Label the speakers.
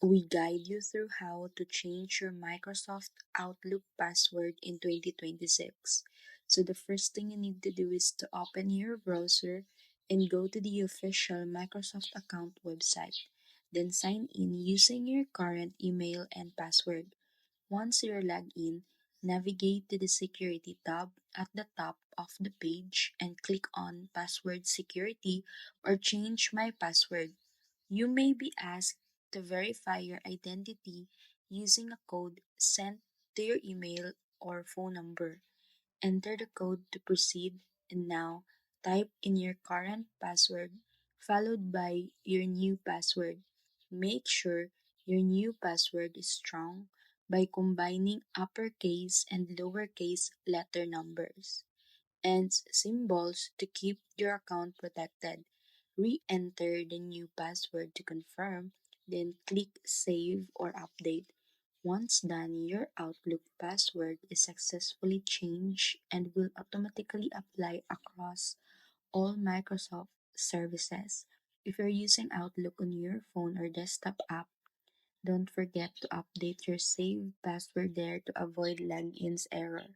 Speaker 1: We guide you through how to change your Microsoft Outlook password in 2026. So, the first thing you need to do is to open your browser and go to the official Microsoft account website. Then, sign in using your current email and password. Once you're logged in, navigate to the Security tab at the top of the page and click on Password Security or Change My Password. You may be asked to verify your identity using a code sent to your email or phone number. Enter the code to proceed, and now type in your current password followed by your new password. Make sure your new password is strong by combining uppercase and lowercase letter numbers and symbols to keep your account protected. Re-enter the new password to confirm, then click Save or Update. Once done, your Outlook password is successfully changed and will automatically apply across all Microsoft services. If you're using Outlook on your phone or desktop app, don't forget to update your saved password there to avoid login error.